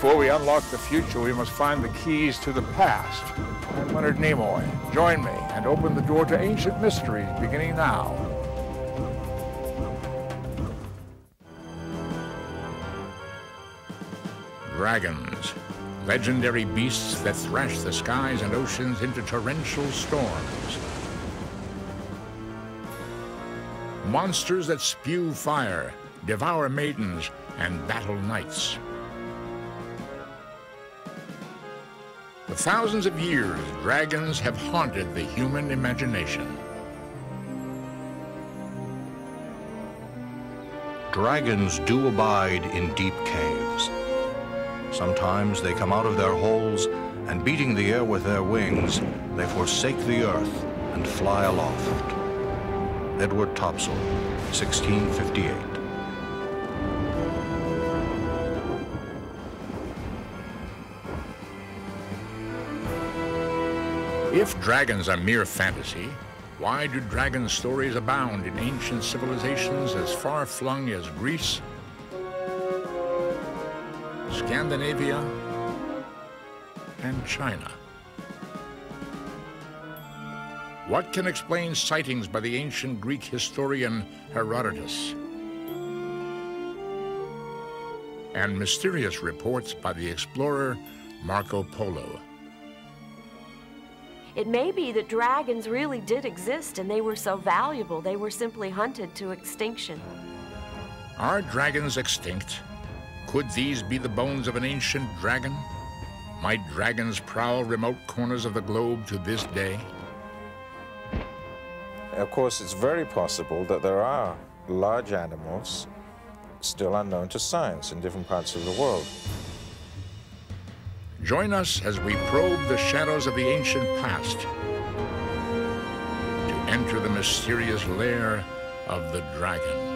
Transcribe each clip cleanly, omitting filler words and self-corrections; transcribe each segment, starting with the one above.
Before we unlock the future, we must find the keys to the past. I'm Leonard Nimoy. Join me and open the door to ancient mysteries beginning now. Dragons, legendary beasts that thrash the skies and oceans into torrential storms. Monsters that spew fire, devour maidens, and battle knights. For thousands of years, dragons have haunted the human imagination. Dragons do abide in deep caves. Sometimes they come out of their holes, and beating the air with their wings, they forsake the earth and fly aloft. Edward Topsell, 1658. If dragons are mere fantasy, why do dragon stories abound in ancient civilizations as far-flung as Greece, Scandinavia, and China? What can explain sightings by the ancient Greek historian Herodotus and mysterious reports by the explorer Marco Polo? It may be that dragons really did exist and they were so valuable they were simply hunted to extinction. Are dragons extinct? Could these be the bones of an ancient dragon? Might dragons prowl remote corners of the globe to this day? Of course, it's very possible that there are large animals still unknown to science in different parts of the world. Join us as we probe the shadows of the ancient past to enter the mysterious lair of the dragon.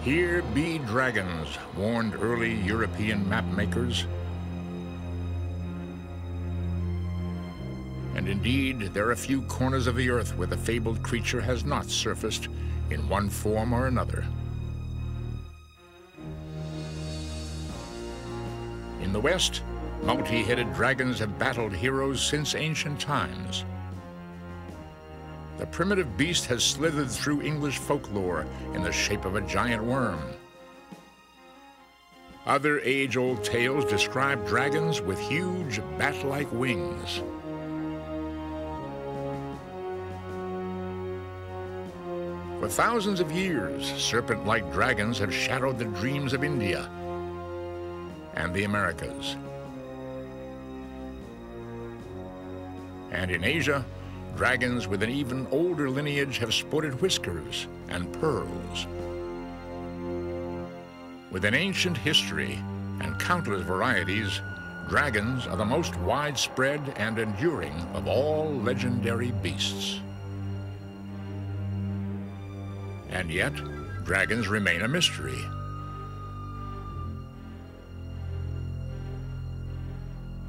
Here be dragons, warned early European map makers. And indeed, there are few corners of the earth where the fabled creature has not surfaced in one form or another. In the West, multi-headed dragons have battled heroes since ancient times. The primitive beast has slithered through English folklore in the shape of a giant worm. Other age-old tales describe dragons with huge bat-like wings. For thousands of years, serpent-like dragons have shadowed the dreams of India and the Americas. And in Asia, dragons with an even older lineage have sported whiskers and pearls. With an ancient history and countless varieties, dragons are the most widespread and enduring of all legendary beasts. And yet, dragons remain a mystery.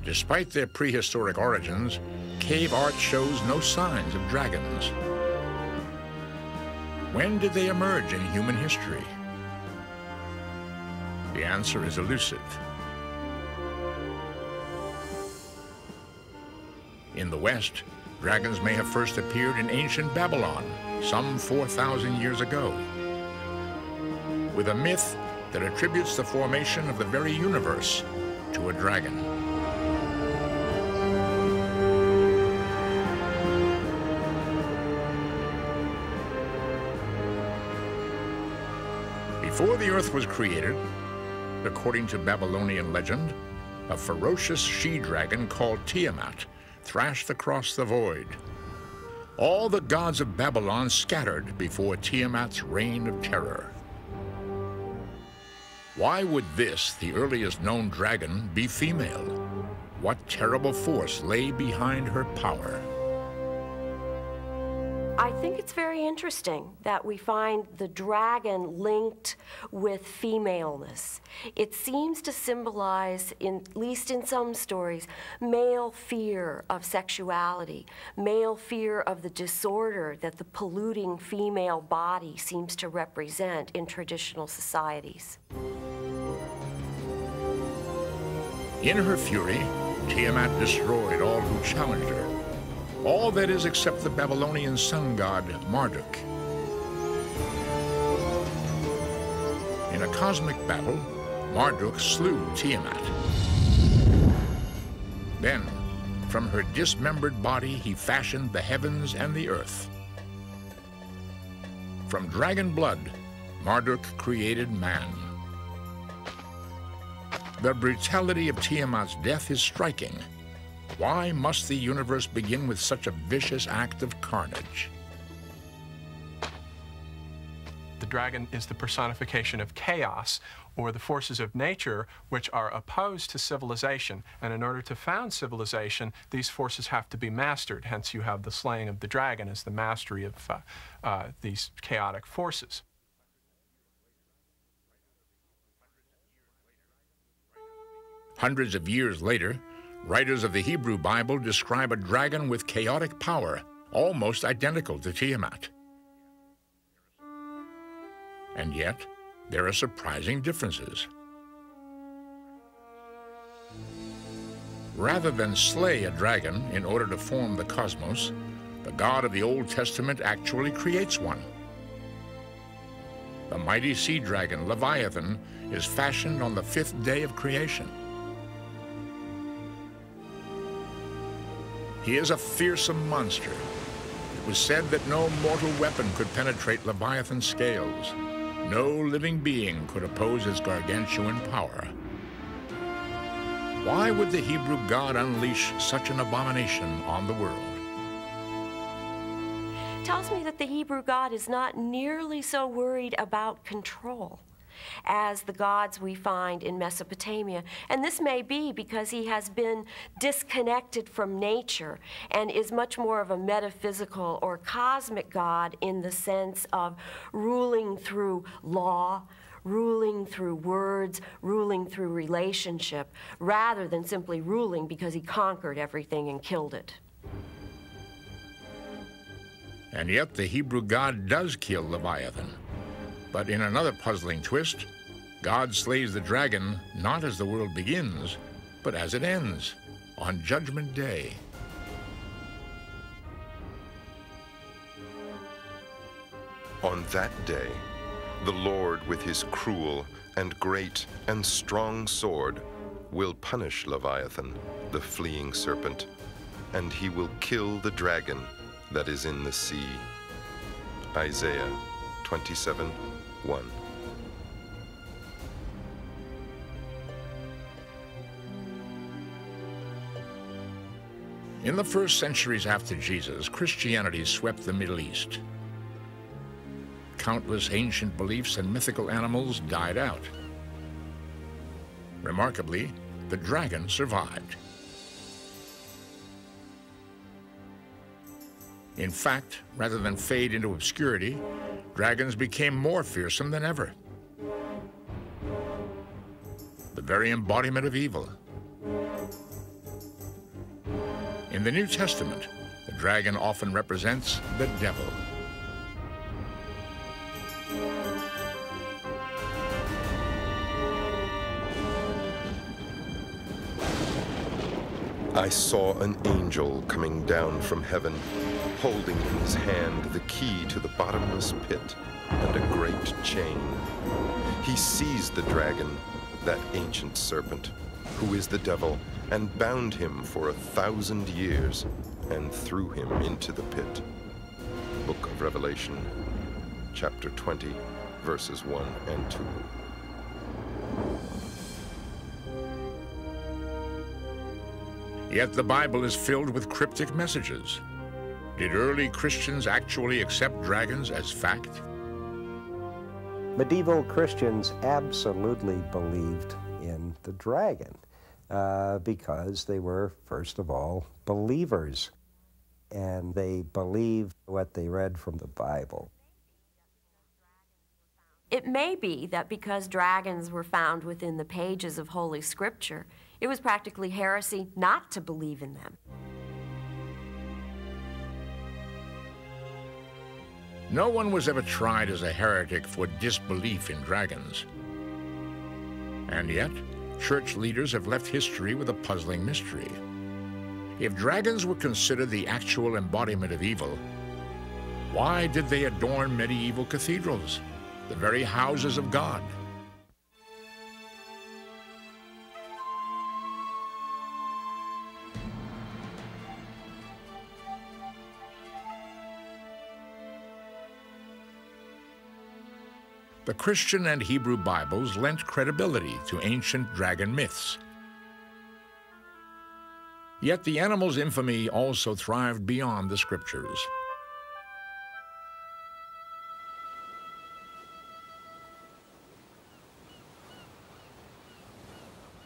Despite their prehistoric origins, cave art shows no signs of dragons. When did they emerge in human history? The answer is elusive. In the West, dragons may have first appeared in ancient Babylon, some 4,000 years ago, with a myth that attributes the formation of the very universe to a dragon. Before the earth was created, according to Babylonian legend, a ferocious she-dragon called Tiamat thrashed across the void. All the gods of Babylon scattered before Tiamat's reign of terror. Why would this, the earliest known dragon, be female? What terrible force lay behind her power? I think it's very interesting that we find the dragon linked with femaleness. It seems to symbolize, at least in some stories, male fear of sexuality, male fear of the disorder that the polluting female body seems to represent in traditional societies. In her fury, Tiamat destroyed all who challenged her. All that is except the Babylonian sun god Marduk. In a cosmic battle, Marduk slew Tiamat. Then, from her dismembered body, he fashioned the heavens and the earth. From dragon blood, Marduk created man. The brutality of Tiamat's death is striking. Why must the universe begin with such a vicious act of carnage? The dragon is the personification of chaos, or the forces of nature which are opposed to civilization. And in order to found civilization, these forces have to be mastered. Hence, you have the slaying of the dragon as the mastery of these chaotic forces. Hundreds of years later, writers of the Hebrew Bible describe a dragon with chaotic power, almost identical to Tiamat. And yet, there are surprising differences. Rather than slay a dragon in order to form the cosmos, the God of the Old Testament actually creates one. The mighty sea dragon, Leviathan, is fashioned on the 5th day of creation. He is a fearsome monster. It was said that no mortal weapon could penetrate Leviathan's scales. No living being could oppose his gargantuan power. Why would the Hebrew God unleash such an abomination on the world? Tells me that the Hebrew God is not nearly so worried about control as the gods we find in Mesopotamia. And this may be because he has been disconnected from nature and is much more of a metaphysical or cosmic God in the sense of ruling through law, ruling through words, ruling through relationship, rather than simply ruling because he conquered everything and killed it. And yet the Hebrew God does kill Leviathan. But in another puzzling twist, God slays the dragon not as the world begins, but as it ends, on Judgment Day. On that day, the Lord with his cruel and great and strong sword will punish Leviathan, the fleeing serpent, and he will kill the dragon that is in the sea. Isaiah 27:1. In the first centuries after Jesus, Christianity swept the Middle East. Countless ancient beliefs and mythical animals died out. Remarkably, the dragon survived. In fact, rather than fade into obscurity, dragons became more fearsome than ever. The very embodiment of evil. In the New Testament, the dragon often represents the devil. I saw an angel coming down from heaven, holding in his hand the key to the bottomless pit and a great chain. He seized the dragon, that ancient serpent, who is the devil, and bound him for 1,000 years, and threw him into the pit. Book of Revelation, chapter 20, verses 1 and 2. Yet the Bible is filled with cryptic messages. Did early Christians actually accept dragons as fact? Medieval Christians absolutely believed in the dragon because they were, first of all, believers. and they believed what they read from the Bible. It may be that because dragons were found within the pages of Holy Scripture, it was practically heresy not to believe in them. No one was ever tried as a heretic for disbelief in dragons. And yet, church leaders have left history with a puzzling mystery. If dragons were considered the actual embodiment of evil, why did they adorn medieval cathedrals, the very houses of God? The Christian and Hebrew Bibles lent credibility to ancient dragon myths. Yet the animal's infamy also thrived beyond the Scriptures.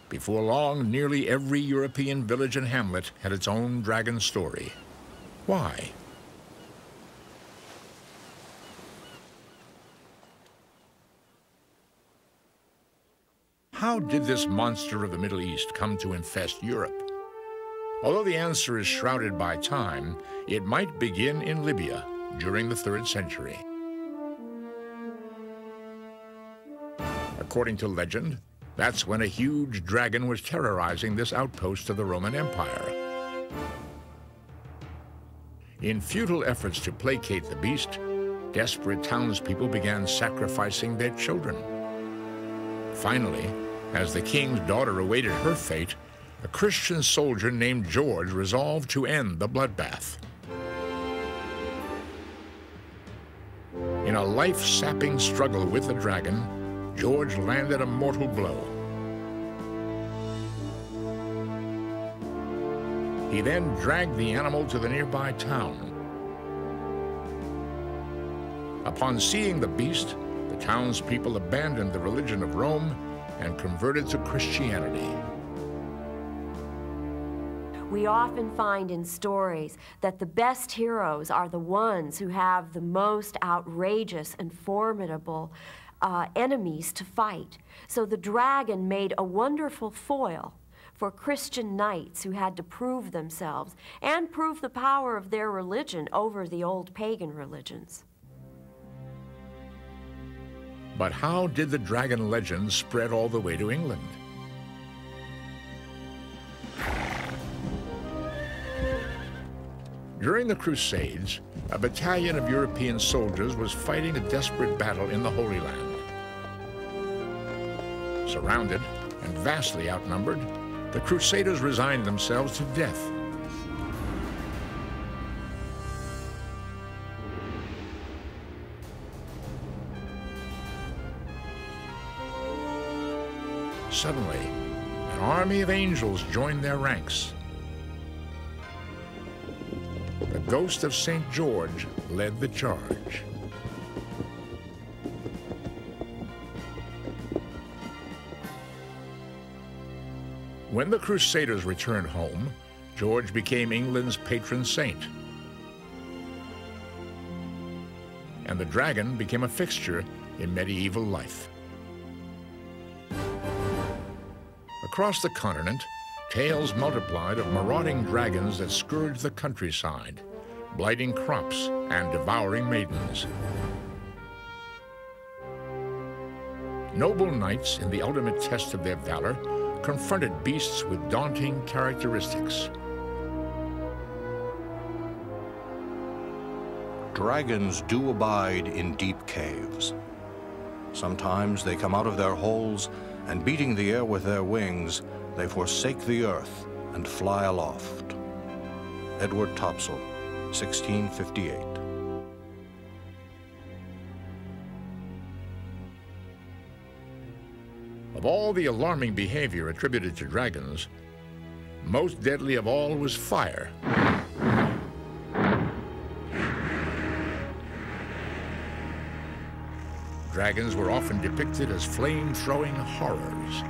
Before long, nearly every European village and hamlet had its own dragon story. Why? How did this monster of the Middle East come to infest Europe? Although the answer is shrouded by time, it might begin in Libya during the 3rd century. According to legend, that's when a huge dragon was terrorizing this outpost of the Roman Empire. In futile efforts to placate the beast, desperate townspeople began sacrificing their children. Finally, as the king's daughter awaited her fate, a Christian soldier named George resolved to end the bloodbath. In a life-sapping struggle with the dragon, George landed a mortal blow. He then dragged the animal to the nearby town. Upon seeing the beast, the townspeople abandoned the religion of Rome and converted to Christianity. We often find in stories that the best heroes are the ones who have the most outrageous and formidable enemies to fight. So the dragon made a wonderful foil for Christian knights who had to prove themselves and prove the power of their religion over the old pagan religions. But how did the dragon legend spread all the way to England? During the Crusades, a battalion of European soldiers was fighting a desperate battle in the Holy Land. Surrounded and vastly outnumbered, the Crusaders resigned themselves to death. Suddenly, an army of angels joined their ranks. The ghost of St. George led the charge. When the Crusaders returned home, George became England's patron saint. And the dragon became a fixture in medieval life. Across the continent, tales multiplied of marauding dragons that scourged the countryside, blighting crops and devouring maidens. Noble knights, in the ultimate test of their valor, confronted beasts with daunting characteristics. Dragons do abide in deep caves. Sometimes they come out of their holes, and beating the air with their wings, they forsake the earth and fly aloft. Edward Topsell, 1658. Of all the alarming behavior attributed to dragons, most deadly of all was fire. Dragons were often depicted as flame-throwing horrors.